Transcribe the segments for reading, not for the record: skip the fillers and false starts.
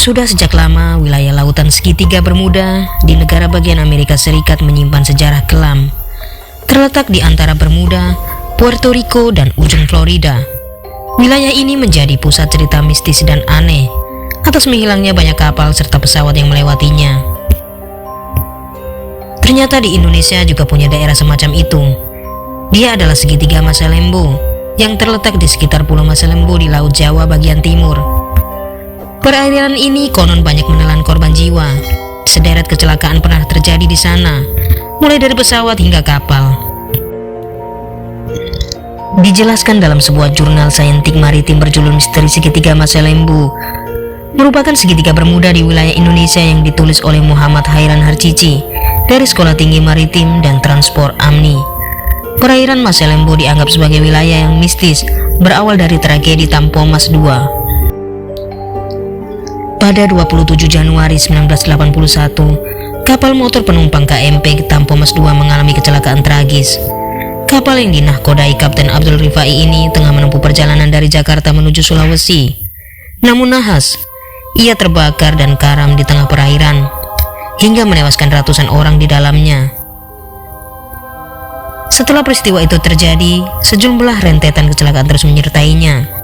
Sudah sejak lama, wilayah lautan segitiga Bermuda di negara bagian Amerika Serikat menyimpan sejarah kelam. Terletak di antara Bermuda, Puerto Rico, dan ujung Florida. Wilayah ini menjadi pusat cerita mistis dan aneh atas menghilangnya banyak kapal serta pesawat yang melewatinya. Ternyata di Indonesia juga punya daerah semacam itu. Dia adalah segitiga Masalembo yang terletak di sekitar Pulau Masalembo di Laut Jawa bagian timur. Perairan ini konon banyak menelan korban jiwa. Sederet kecelakaan pernah terjadi di sana, mulai dari pesawat hingga kapal. Dijelaskan dalam sebuah jurnal saintik maritim berjudul Misteri Segitiga Masalembo, merupakan segitiga Bermuda di wilayah Indonesia yang ditulis oleh Muhammad Hairan Harcici dari Sekolah Tinggi Maritim dan Transport AMNI. Perairan Masalembo dianggap sebagai wilayah yang mistis, berawal dari tragedi Tampomas II. Pada 27 Januari 1981, kapal motor penumpang KMP Tampomas II mengalami kecelakaan tragis. Kapal yang dinahkodai Kapten Abdul Rifai ini tengah menempuh perjalanan dari Jakarta menuju Sulawesi. Namun nahas, ia terbakar dan karam di tengah perairan, hingga menewaskan ratusan orang di dalamnya. Setelah peristiwa itu terjadi, sejumlah rentetan kecelakaan terus menyertainya.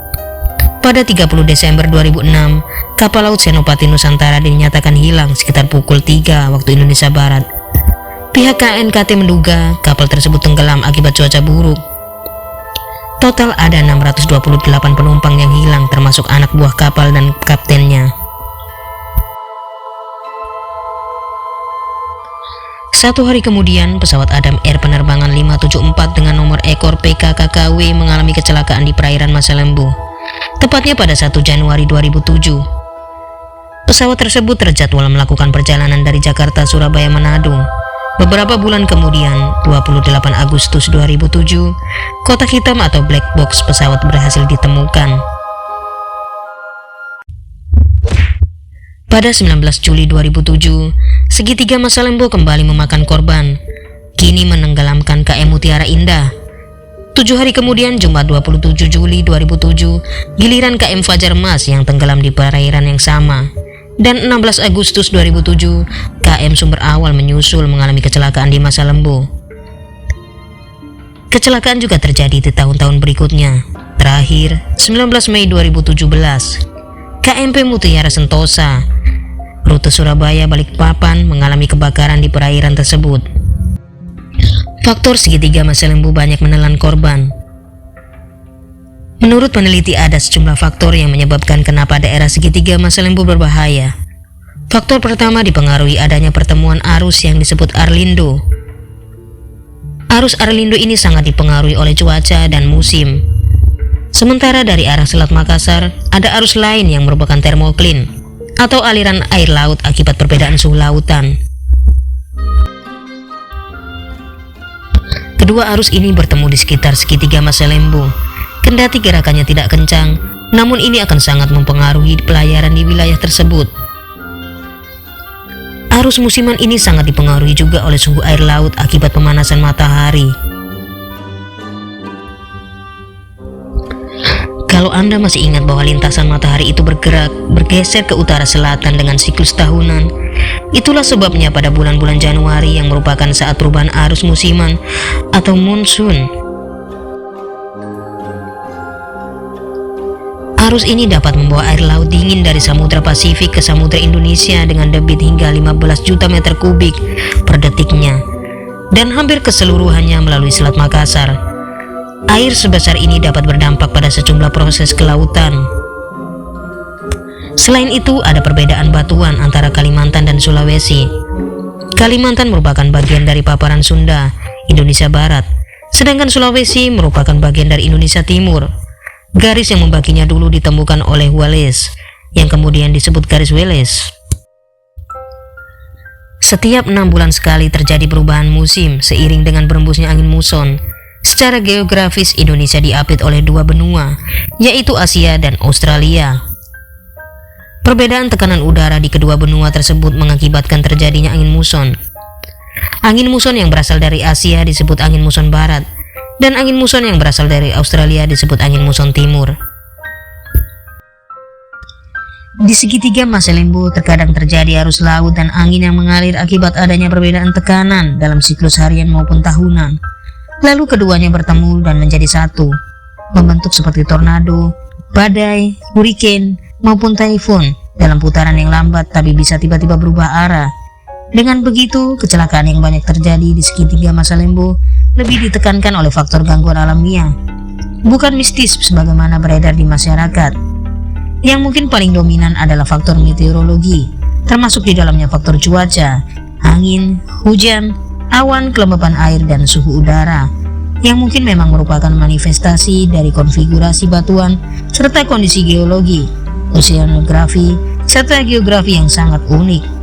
Pada 30 Desember 2006, kapal laut Senopati Nusantara dinyatakan hilang sekitar pukul 3 waktu Indonesia Barat. Pihak KNKT menduga kapal tersebut tenggelam akibat cuaca buruk. Total ada 628 penumpang yang hilang, termasuk anak buah kapal dan kaptennya. Satu hari kemudian, pesawat Adam Air penerbangan 574 dengan nomor ekor PKKKW mengalami kecelakaan di perairan Masalembo, tepatnya pada 1 Januari 2007. Pesawat tersebut terjadwal melakukan perjalanan dari Jakarta, Surabaya, Manado. Beberapa bulan kemudian, 28 Agustus 2007, kotak hitam atau black box pesawat berhasil ditemukan. Pada 19 Juli 2007, segitiga Masalembo kembali memakan korban, kini menenggelamkan KM Mutiara Indah. 7 hari kemudian, Jumat 27 Juli 2007, giliran KM Fajar Mas yang tenggelam di perairan yang sama. Dan 16 Agustus 2007, KM Sumber Awal menyusul mengalami kecelakaan di Masalembo. Kecelakaan juga terjadi di tahun-tahun berikutnya. Terakhir, 19 Mei 2017, KMP Mutiara Sentosa, rute Surabaya Balikpapan mengalami kebakaran di perairan tersebut. Faktor segitiga Masalembo banyak menelan korban. Menurut peneliti, ada sejumlah faktor yang menyebabkan kenapa daerah segitiga Masalembo berbahaya. Faktor pertama dipengaruhi adanya pertemuan arus yang disebut Arlindo. Arus Arlindo ini sangat dipengaruhi oleh cuaca dan musim. Sementara dari arah Selat Makassar, ada arus lain yang merupakan termoklin atau aliran air laut akibat perbedaan suhu lautan. Kedua arus ini bertemu di sekitar segitiga Masalembo. Kendati gerakannya tidak kencang, namun ini akan sangat mempengaruhi pelayaran di wilayah tersebut. Arus musiman ini sangat dipengaruhi juga oleh suhu air laut akibat pemanasan matahari. Kalau Anda masih ingat bahwa lintasan matahari itu bergeser ke utara selatan dengan siklus tahunan, itulah sebabnya pada bulan-bulan Januari yang merupakan saat perubahan arus musiman atau monsun. Arus ini dapat membawa air laut dingin dari Samudra Pasifik ke Samudra Indonesia dengan debit hingga 15 juta meter kubik per detiknya, dan hampir keseluruhannya melalui Selat Makassar. Air sebesar ini dapat berdampak pada sejumlah proses kelautan. Selain itu, ada perbedaan batuan antara Kalimantan dan Sulawesi. Kalimantan merupakan bagian dari paparan Sunda, Indonesia Barat, sedangkan Sulawesi merupakan bagian dari Indonesia Timur. Garis yang membaginya dulu ditemukan oleh Wallace, yang kemudian disebut garis Wallace. Setiap 6 bulan sekali terjadi perubahan musim seiring dengan berembusnya angin muson. Secara geografis, Indonesia diapit oleh 2 benua, yaitu Asia dan Australia. Perbedaan tekanan udara di kedua benua tersebut mengakibatkan terjadinya angin muson. Angin muson yang berasal dari Asia disebut angin muson barat, dan angin muson yang berasal dari Australia disebut angin muson timur. Di segitiga Masalembo terkadang terjadi arus laut dan angin yang mengalir akibat adanya perbedaan tekanan dalam siklus harian maupun tahunan. Lalu keduanya bertemu dan menjadi satu, membentuk seperti tornado, badai, hurricane, maupun taifun dalam putaran yang lambat tapi bisa tiba-tiba berubah arah. Dengan begitu, kecelakaan yang banyak terjadi di segitiga Masalembo lebih ditekankan oleh faktor gangguan alamiah, bukan mistis sebagaimana beredar di masyarakat. Yang mungkin paling dominan adalah faktor meteorologi, termasuk di dalamnya faktor cuaca, angin, hujan, awan, kelembapan air, dan suhu udara, yang mungkin memang merupakan manifestasi dari konfigurasi batuan serta kondisi geologi, oceanografi, serta geografi yang sangat unik.